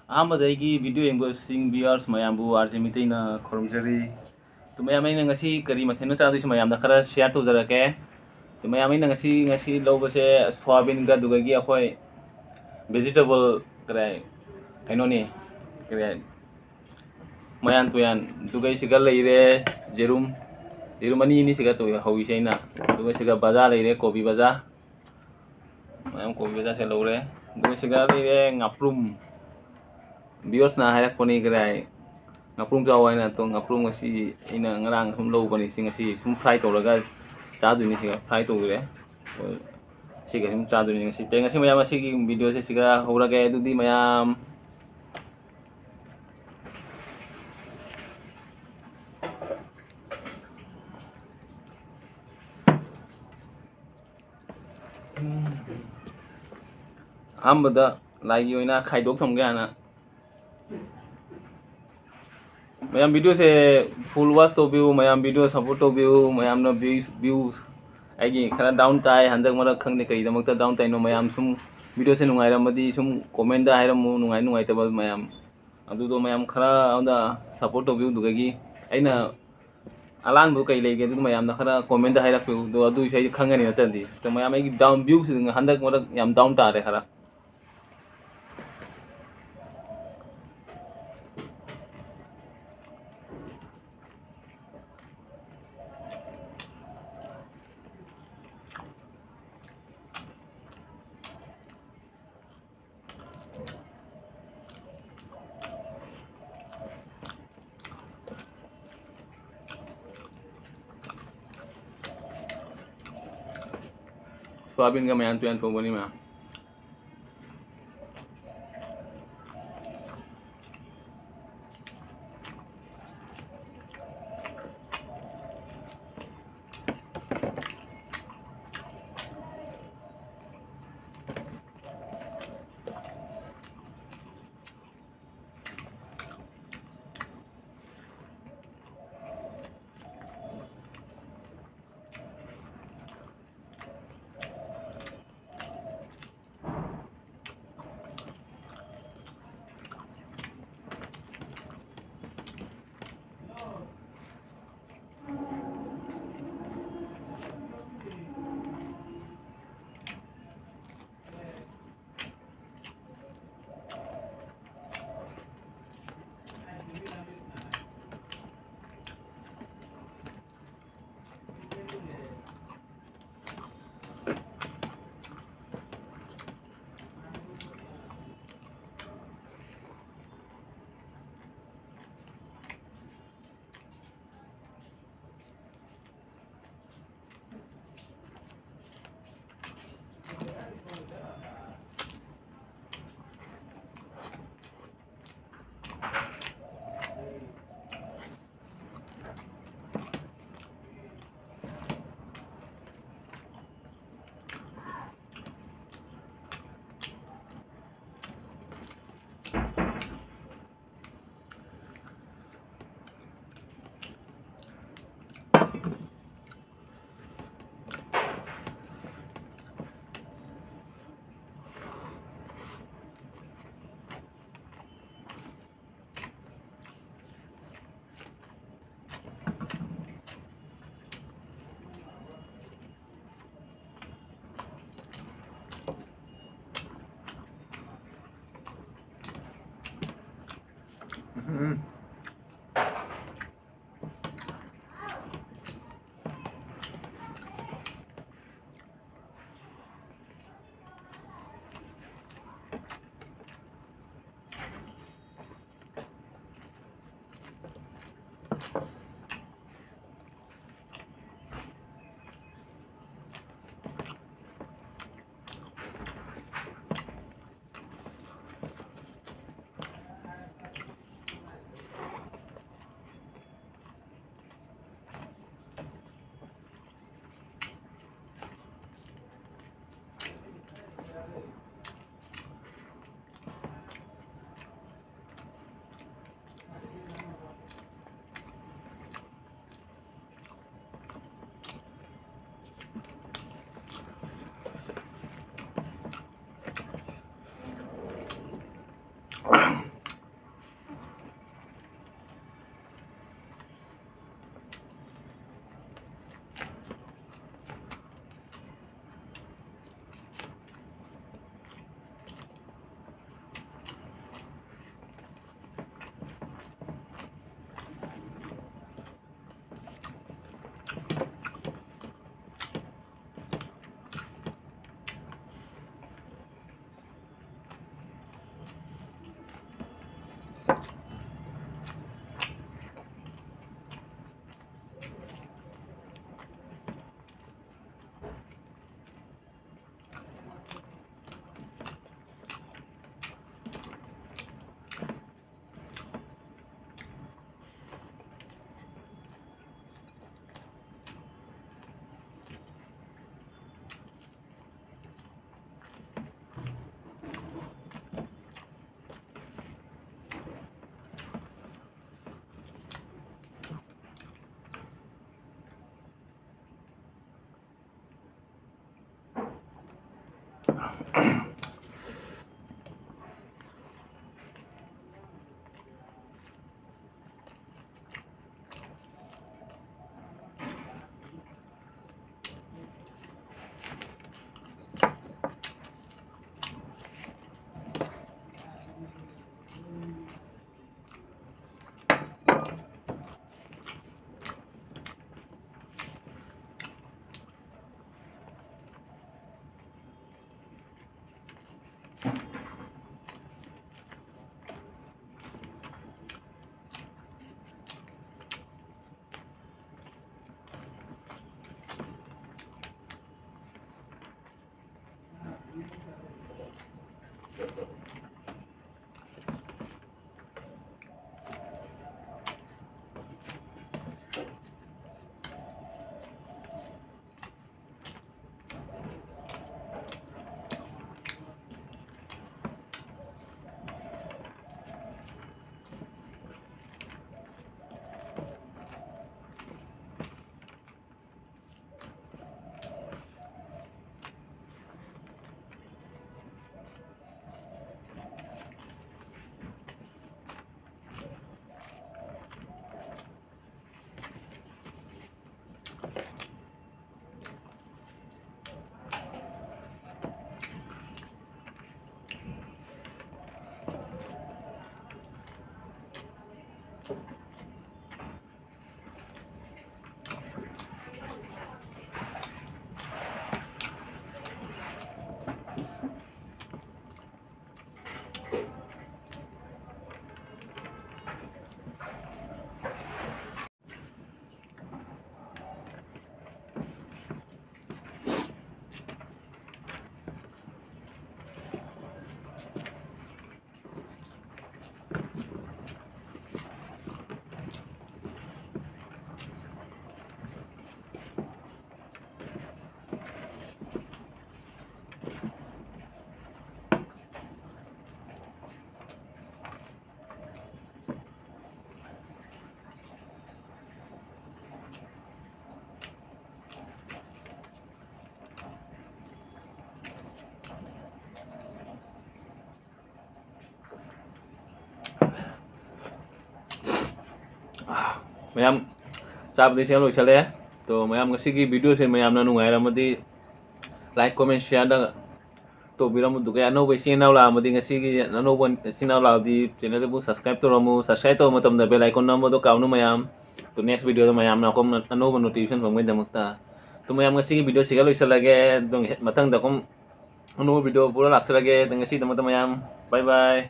ꯑꯍꯥꯟꯕꯗ ꯚꯤꯗꯤꯑꯣ ꯌꯦꯡꯕꯁꯤꯡ ꯚꯤꯌꯔꯁ ꯃꯌꯥꯝꯕꯨ ꯑꯥꯔꯖꯦ ꯃꯤꯇꯩꯅ ꯈꯨꯔꯨꯝꯖꯔꯤ. ꯃꯌꯥꯝ ꯑꯩꯅ ꯉꯁꯤ ꯀꯔꯤ ꯃꯊꯦꯜꯅꯣ ꯆꯥꯗꯣꯏꯁꯦ ꯃꯌꯥꯝꯗ ꯈꯔ ꯁꯤꯌꯔ ꯇꯧꯖꯔꯛꯀꯦ. ꯃꯌꯥꯝ ꯑꯩꯅ ꯉꯁꯤ ꯂꯧꯕꯁꯦ ꯁꯣꯌꯥꯕꯤꯟꯒ ꯑꯗꯨꯒꯒꯤ ꯑꯩꯈꯣꯏ ꯚꯦꯖꯤꯇꯦꯕꯜ ꯀꯩꯅꯣꯅꯤ ꯀꯔꯤ ꯃꯌꯥꯟ ꯇꯨꯌꯥꯟ ꯑꯗꯨꯒ ꯁꯤꯒ ꯂꯩꯔꯦ ꯌꯦꯔꯨꯝ ꯑꯅꯤ ꯁꯤꯒ ꯍꯧꯏꯁꯦ ꯑꯩꯅ. ꯑꯗꯨꯒ ꯁꯤꯒ ꯕꯖꯥ ꯂꯩꯔꯦ, ꯀꯣꯕꯤ ꯕꯖꯥ ꯃꯌꯥꯝ ꯀꯣꯕꯤ ꯕꯖꯥꯁꯦ ꯂꯧꯔꯦ. ꯑꯗꯨꯒ ꯁꯤꯒ ꯂꯩꯔꯦ ꯉꯥꯄ꯭ꯔꯨꯝ. ꯚꯤꯌꯔꯁꯅ ꯍꯥꯏꯔꯛꯄꯅꯤ ꯉꯥꯄ꯭ꯔꯨꯝ ꯆꯥꯎ ꯍꯥꯏꯅ. ꯑꯗꯣ ꯉꯥꯄ꯭ꯔꯨꯝ ꯉꯁꯤ ꯑꯩꯅ ꯉꯔꯥꯡ ꯁꯨꯝ ꯂꯧꯕꯅꯤ. ꯉꯁꯤ ꯁꯨꯝ ꯐ꯭ꯔꯥꯏ ꯇꯧꯔꯒ ꯆꯥꯗꯣꯏꯅꯤ. ꯁꯤꯒ ꯐ꯭ꯔꯥꯏ ꯇꯧꯈ꯭ꯔꯦ. ꯁꯤꯒ ꯁꯨꯝ ꯆꯥꯗꯣꯏꯅꯤ ꯉꯁꯤ ꯃꯌꯥꯝ ꯑꯁꯤꯒꯤ ꯚꯤꯗꯤꯑꯣꯁꯦ ꯁꯤꯒ ꯍꯧꯔꯒꯦ. ꯑꯗꯨꯗꯤ ꯃꯌꯥꯝ ꯑꯍꯥꯟꯕꯗ ꯂꯥꯏꯒꯤ ꯑꯣꯏꯅ ꯈꯥꯏꯗꯣꯛ ꯊꯝꯒꯦ ꯍꯥꯟꯅ. ꯃꯌꯥꯝ ꯚꯤꯗꯤꯑꯣꯁꯦ ꯐꯨꯜ ꯋꯥꯆ ꯇꯧꯕꯤꯌꯨ. ꯃꯌꯥꯝ ꯚꯤꯗꯤꯑꯣ ꯁꯞꯄꯣꯔꯠ ꯇꯧꯕꯤꯌꯨ. ꯃꯌꯥꯝꯅ ꯚ꯭ꯌꯨꯁ ꯑꯩꯒꯤ ꯈꯔ ꯗꯥꯎꯟ ꯇꯥꯏ ꯍꯟꯗꯛ ꯃꯔꯛ ꯈꯪꯗꯦ ꯀꯔꯤꯗꯃꯛꯇ ꯗꯥꯎꯟ ꯇꯥꯏꯅꯣ. ꯃꯌꯥꯝ ꯁꯨꯝ ꯚꯤꯗꯤꯑꯣꯁꯦ ꯅꯨꯡꯉꯥꯏꯔꯝꯃꯗꯤ ꯁꯨꯝ ꯀꯣꯃꯦꯟꯗ ꯍꯥꯏꯔꯝꯃꯨ. ꯅꯨꯡꯉꯥꯏꯇꯕ ꯃꯌꯥꯝ ꯑꯗꯨꯗꯣ ꯃꯌꯥꯝ ꯈꯔ ꯑꯩꯉꯣꯟꯗ ꯁꯞꯄꯣꯔꯠ ꯇꯧꯕꯤꯌꯨ. ꯑꯗꯨꯗꯒꯤ ꯑꯩꯅ ꯑꯂꯥꯟꯕ ꯀꯩ ꯂꯩꯒꯦ ꯑꯗꯨꯗꯣ ꯃꯌꯥꯝꯅ ꯈꯔ ꯀꯣꯃꯦꯟꯗ ꯍꯥꯏꯔꯛꯄꯤꯌꯨ. ꯑꯗꯨꯏꯁꯨ ꯑꯩ ꯈꯪꯒꯅꯤ. ꯅꯠꯇ꯭ꯔꯗꯤ ꯃꯌꯥꯝ ꯑꯩꯒꯤ ꯚ꯭ꯌꯨꯁ ꯍꯟꯗꯛ ꯃꯔꯛ ꯌꯥꯝ ꯗꯥꯎꯟ ꯇꯥꯔꯦ ꯈꯔ. सोयाबीन का मैं तो बनी मैं mayam chapdi se loi chale to mayam ngasi gi video se mayam na nungai ramadi like comment share da to biram du ga no be sin la amadi ngasi gi no bon sin la di channel bu subscribe to ramu subscribe to matam da bell icon namo do kaunu mayam to next video da mayam na kom no bon notification phang da makta to mayam ngasi gi video se ga loi chalage dong matang da kom no video pura lak chalage ngasi da matam mayam bye bye